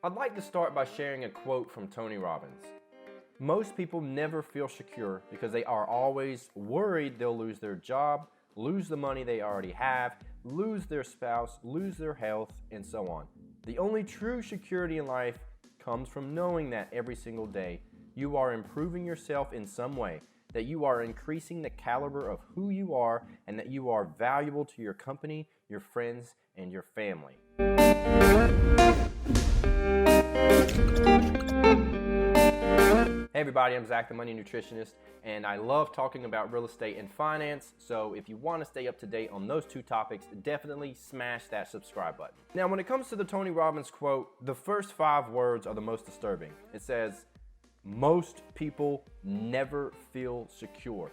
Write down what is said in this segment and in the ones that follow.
I'd like to start by sharing a quote from Tony Robbins. Most people never feel secure because they are always worried they'll lose their job, lose the money they already have, lose their spouse, lose their health, and so on. The only true security in life comes from knowing that every single day you are improving yourself in some way, that you are increasing the caliber of who you are, and that you are valuable to your company, your friends, and your family. Hey everybody, I'm Zach, the Money Nutritionist, and I love talking about real estate and finance, so if you want to stay up to date on those two topics, definitely smash that subscribe button. Now, when it comes to the Tony Robbins quote, the first 5 words are the most disturbing. It says, most people never feel secure.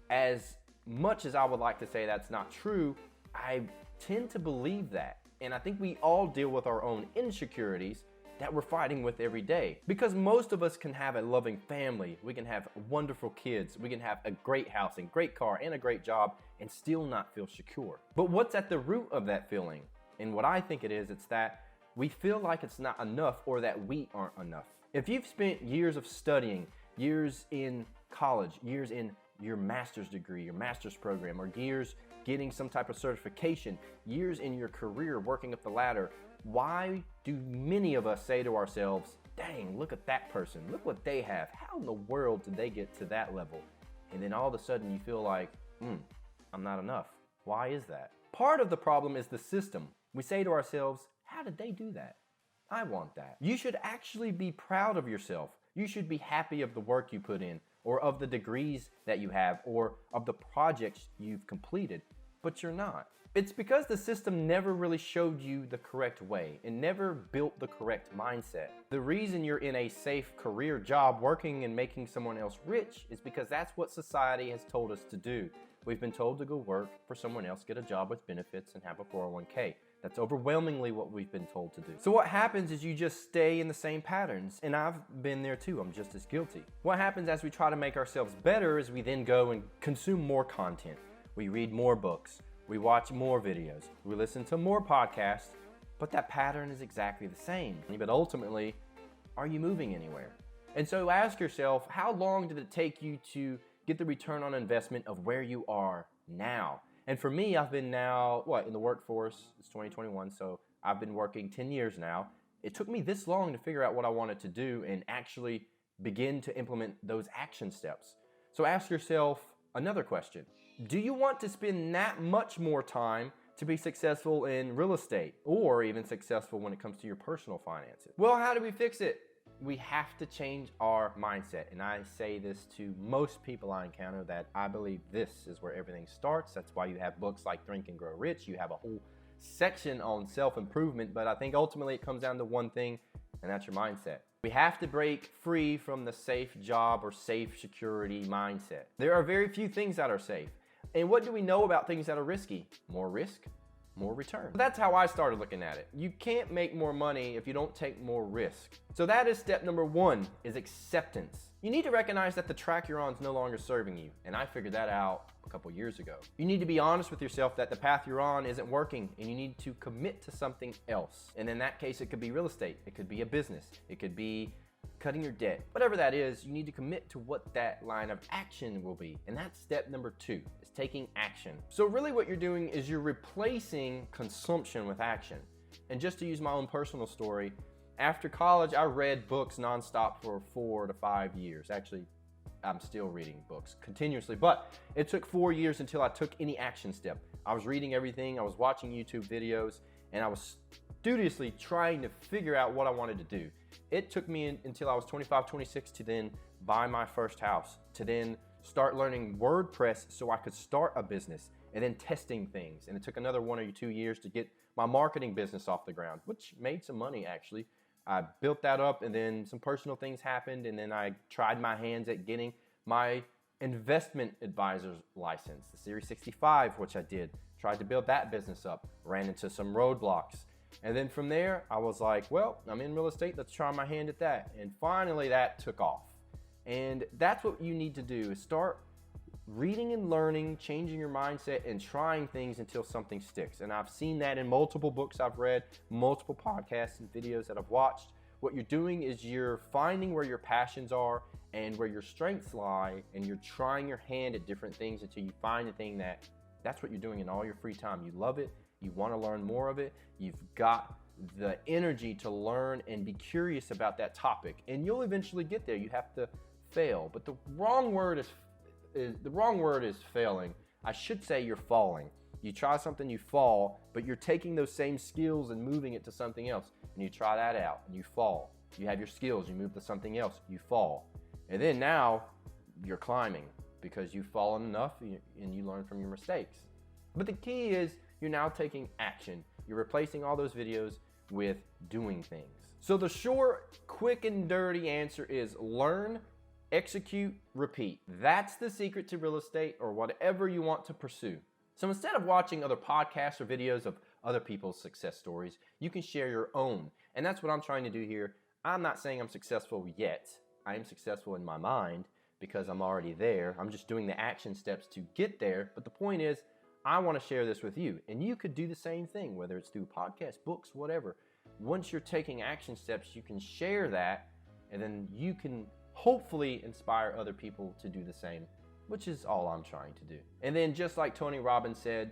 As much as I would like to say that's not true, I tend to believe that, and I think we all deal with our own insecurities that we're fighting with every day. Because most of us can have a loving family, we can have wonderful kids, we can have a great house and great car and a great job and still not feel secure. But what's at the root of that feeling? And what I think it's that we feel like it's not enough or that we aren't enough. If you've spent years of studying, years in college, years in your master's degree, your master's program, or years getting some type of certification, years in your career working up the ladder, why do many of us say to ourselves, dang, look at that person, look what they have, how in the world did they get to that level? And then all of a sudden you feel like, I'm not enough. Why is that? Part of the problem is the system. We say to ourselves, how did they do that? I want that. You should actually be proud of yourself. You should be happy of the work you put in, or of the degrees that you have, or of the projects you've completed, but you're not. It's because the system never really showed you the correct way and never built the correct mindset. The reason you're in a safe career job working and making someone else rich is because that's what society has told us to do. We've been told to go work for someone else, get a job with benefits, and have a 401k. That's overwhelmingly what we've been told to do. So what happens is you just stay in the same patterns, and I've been there too, I'm just as guilty. What happens as we try to make ourselves better is we then go and consume more content. We read more books. We watch more videos, we listen to more podcasts, but that pattern is exactly the same. But ultimately, are you moving anywhere? And so ask yourself, how long did it take you to get the return on investment of where you are now? And for me, I've been now, in the workforce, it's 2021, so I've been working 10 years now. It took me this long to figure out what I wanted to do and actually begin to implement those action steps. So ask yourself another question. Do you want to spend that much more time to be successful in real estate or even successful when it comes to your personal finances? Well, how do we fix it? We have to change our mindset. And I say this to most people I encounter, that I believe this is where everything starts. That's why you have books like Think and Grow Rich. You have a whole section on self-improvement, but I think ultimately it comes down to one thing, and that's your mindset. We have to break free from the safe job or safe security mindset. There are very few things that are safe. And what do we know about things that are risky? More risk, more return. That's how I started looking at it. You can't make more money if you don't take more risk. So that is step number 1, is acceptance. You need to recognize that the track you're on is no longer serving you. And I figured that out a couple years ago. You need to be honest with yourself that the path you're on isn't working, and you need to commit to something else. And in that case, it could be real estate. It could be a business. It could be cutting your debt. Whatever that is, you need to commit to what that line of action will be. And that's step number 2, is taking action. So really what you're doing is you're replacing consumption with action. And just to use my own personal story, after college, I read books nonstop for 4 to 5 years. Actually, I'm still reading books continuously, but it took 4 years until I took any action step. I was reading everything, I was watching YouTube videos, and I was studiously trying to figure out what I wanted to do. It took me until I was 25, 26 to then buy my first house, to then start learning WordPress so I could start a business, and then testing things. And it took another 1 or 2 years to get my marketing business off the ground, which made some money actually. I built that up, and then some personal things happened, and then I tried my hands at getting my investment advisor's license, the Series 65, which I did. Tried to build that business up, ran into some roadblocks. And then from there, I was like, well, I'm in real estate, let's try my hand at that. And finally that took off. And that's what you need to do, is start reading and learning, changing your mindset, and trying things until something sticks. And I've seen that in multiple books I've read, multiple podcasts and videos that I've watched, What you're doing is you're finding where your passions are and where your strengths lie, and you're trying your hand at different things until you find the thing that's what you're doing in all your free time. You love it, you want to learn more of it, you've got the energy to learn and be curious about that topic, and you'll eventually get there. You have to fail, but the wrong word is failing. I should say you're falling. You try something, you fall, but you're taking those same skills and moving it to something else, and you try that out and you fall. You have your skills, you move to something else, you fall, and then now you're climbing because you've fallen enough and you learn from your mistakes. But the key is you're now taking action. You're replacing all those videos with doing things. So the short, quick, and dirty answer is learn, execute, repeat. That's the secret to real estate or whatever you want to pursue. So instead of watching other podcasts or videos of other people's success stories, you can share your own. And that's what I'm trying to do here. I'm not saying I'm successful yet. I am successful in my mind because I'm already there. I'm just doing the action steps to get there. But the point is, I want to share this with you. And you could do the same thing, whether it's through podcasts, books, whatever. Once you're taking action steps, you can share that, and then you can hopefully inspire other people to do the same, which is all I'm trying to do. And then just like Tony Robbins said,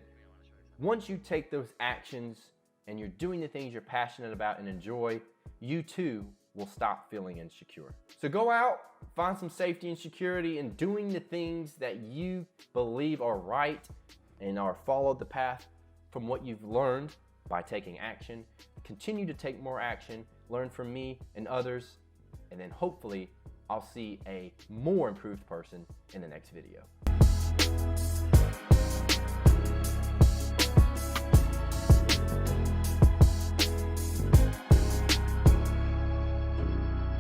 once you take those actions and you're doing the things you're passionate about and enjoy, you too will stop feeling insecure. So go out, find some safety and security in doing the things that you believe are right and are followed the path from what you've learned by taking action. Continue to take more action, learn from me and others, and then hopefully I'll see a more improved person in the next video.